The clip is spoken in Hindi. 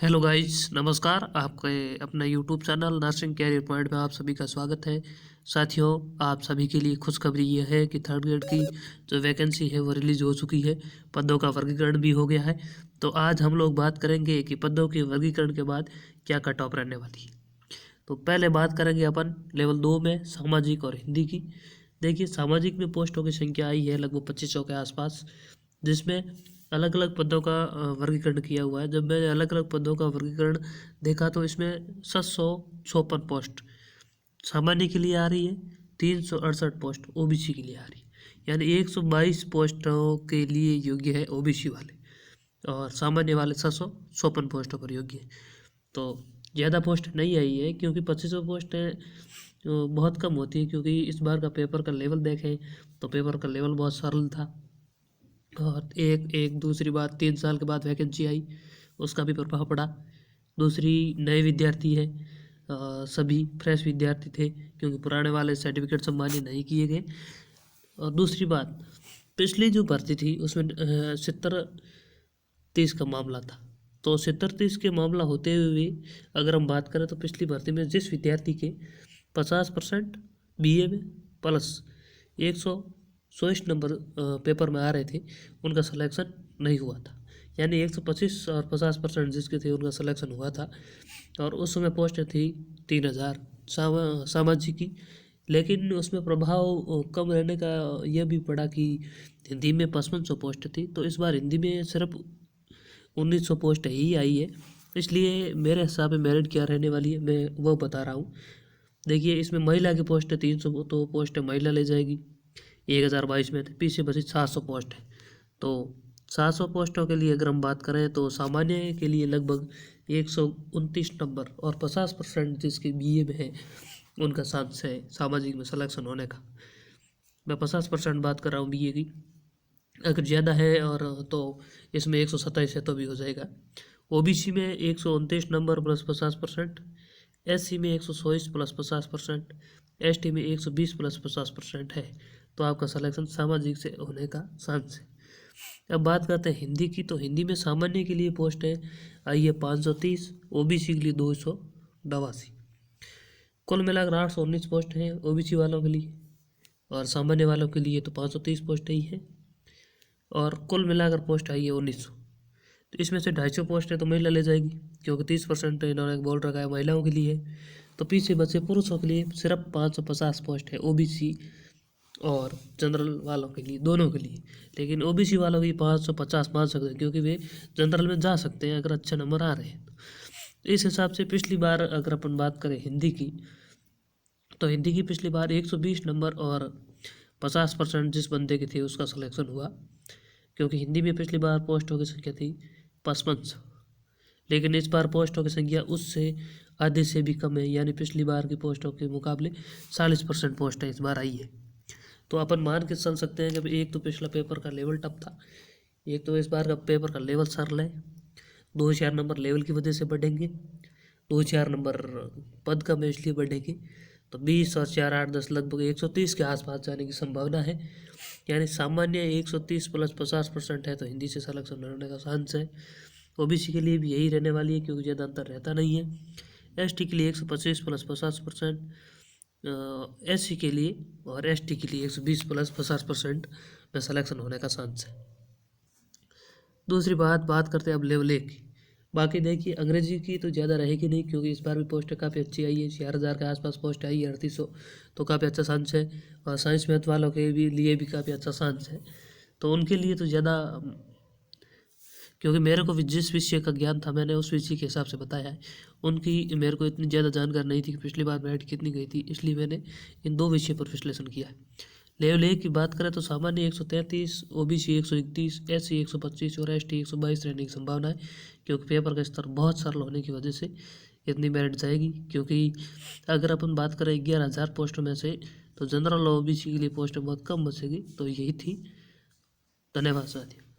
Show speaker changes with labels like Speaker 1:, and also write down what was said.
Speaker 1: हेलो गाइस, नमस्कार। आपके अपने YouTube channel nursing career point में आप सभी का स्वागत है। साथियों, आप सभी के लिए खुशखबरी यह है कि थर्ड ग्रेड की जो वैकेंसी है वो रिलीज हो चुकी है। पदों का वर्गीकरण भी हो गया है। तो आज हम लोग बात करेंगे कि पदों के वर्गीकरण के बाद क्या कट ऑफ रहने वाली है। तो पहले बात करेंगे अपन लेवल 2 में सामाजिक और हिंदी की। देखिए, सामाजिक में पोस्टों की संख्या आई है लगभग 2500 के आसपास, जिसमें अलग अलग पदों का वर्गीकरण किया हुआ है। जब मैंने अलग अलग पदों का वर्गीकरण देखा तो इसमें 756 पोस्ट सामान्य के लिए आ रही है, 368 पोस्ट ओबीसी के लिए आ रही है। यानी 122 पोस्टों के लिए योग्य है ओबीसी वाले, और सामान्य वाले 756 पोस्टों पर योग्य है। तो ज़्यादा पोस्ट नहीं आई है, क्योंकि 2500 पोस्टें बहुत कम होती है। क्योंकि इस बार का पेपर का लेवल देखें तो पेपर का लेवल बहुत सरल था। और दूसरी बात, 3 साल के बाद वैकेंसी आई, उसका भी प्रभाव पड़ा। दूसरी, नए विद्यार्थी है, सभी फ्रेश विद्यार्थी थे, क्योंकि पुराने वाले सर्टिफिकेट सब मान्य नहीं किए गए। और दूसरी बात, पिछली जो भर्ती थी उसमें 70-30 का मामला था। तो 70-30 के मामला होते हुए अगर हम बात करें तो पिछली भर्ती में जिस विद्यार्थी के 50% बीए में प्लस 124 नंबर पेपर में आ रहे थे, उनका सिलेक्शन नहीं हुआ था। यानी 125 और 50% जिसके थे उनका सिलेक्शन हुआ था। और उस समय पोस्ट थी 3000 सामाजिक की। लेकिन उसमें प्रभाव कम रहने का यह भी पड़ा कि हिंदी में 5500 पोस्ट थी, तो इस बार हिंदी में सिर्फ 1900 पोस्ट ही आई है। इसलिए मेरे हिसाब में मेरिट क्या रहने वाली है मैं वो बता रहा हूँ। देखिए, इसमें महिला की पोस्ट है 300, तो पोस्ट महिला ले जाएगी। 1022 में थे, पीछे बची 700 पोस्ट है। तो 700 पोस्टों के लिए अगर हम बात करें तो सामान्य के लिए लगभग 129 नंबर और 50% जिसके बीए में है उनका चांस है सामाजिक में सिलेक्शन होने का। मैं 50% बात कर रहा हूँ बीए की। अगर ज़्यादा है और तो इसमें 127 है तो भी हो जाएगा। ओबीसी में 129 नंबर प्लस 50%, एससी में 124 प्लस 50%, एसटी में 120 प्लस 50% है। तो आपका सिलेक्शन सामाजिक से होने का चांस है। अब बात करते हैं हिंदी की। तो हिंदी में सामान्य के लिए पोस्ट है आई है 530, ओबीसी के लिए 282। कुल मिलाकर 819 पोस्ट हैं ओबीसी वालों के लिए, और सामान्य वालों के लिए तो 530 पोस्ट ही है। और कुल मिलाकर पोस्ट आई है 1900। तो इसमें से 250 पोस्ट है तो महिला ले जाएगी, क्योंकि 30% इन्होंने बोल रखा है महिलाओं के लिए है। तो पीछे बचे पुरुषों के लिए सिर्फ 550 पोस्ट है ओबीसी और जनरल वालों के लिए, दोनों के लिए। लेकिन ओबीसी वालों की 550 मान सकते हैं, क्योंकि वे जनरल में जा सकते हैं अगर अच्छे नंबर आ रहे हैं। तो इस हिसाब से पिछली बार अगर अपन बात करें हिंदी की, तो हिंदी की पिछली बार 120 नंबर और 50% जिस बंदे के थे उसका सिलेक्शन हुआ। क्योंकि हिंदी में पिछली बार पोस्टों की संख्या थी 5500, लेकिन इस बार पोस्टों की संख्या उससे आधे से भी कम है। यानी पिछली बार की पोस्टों के मुकाबले 40% पोस्टें इस बार आई है। तो अपन मान के चल सकते हैं कि एक तो पिछला पेपर का लेवल टफ था, एक तो इस बार का पेपर का लेवल सरल है। 2-4 नंबर लेवल की वजह से बढ़ेंगे, 2-4 नंबर पद का में इसलिए बढ़ेंगे। तो 20 और 4 8 10 लगभग 130 के आसपास जाने की संभावना है। यानी सामान्य 130 प्लस 50% है तो हिंदी से सिलेक्शन होने का चांस है। ओबीसी के लिए भी यही रहने वाली है, क्योंकि ज़्यादा अंतर रहता नहीं है। एसटी के लिए 125 प्लस 50%, एससी के लिए और एसटी के लिए 120 प्लस 50% में सिलेक्शन होने का चांस है। दूसरी बात करते हैं अब लेवल 1 की। बाकी देखिए, अंग्रेजी की तो ज़्यादा रहेगी नहीं, क्योंकि इस बार भी पोस्ट काफ़ी अच्छी आई है, 4000 के आसपास पोस्ट आई है, 3800। तो काफ़ी अच्छा चांस है। और साइंस मैथ वालों के भी लिए भी काफ़ी अच्छा चांस है। तो उनके लिए तो ज़्यादा, क्योंकि मेरे को भी जिस विषय का ज्ञान था मैंने उस विषय के हिसाब से बताया है। उनकी मेरे को इतनी ज़्यादा जानकारी नहीं थी कि पिछली बार मेरिट कितनी गई थी, इसलिए मैंने इन 2 विषय पर विश्लेषण किया है। लेवल 1 की बात करें तो सामान्य 133, ओबीसी 131, एससी 125 और एसटी 122 रहने की संभावना है। क्योंकि पेपर का स्तर बहुत सरल होने की वजह से इतनी मेरिट जाएगी। क्योंकि अगर अपन बात करें 11,000 पोस्टों में से, तो जनरल और ओबीसी के लिए पोस्टें बहुत कम बचेगी। तो यही थी। धन्यवाद साथियों।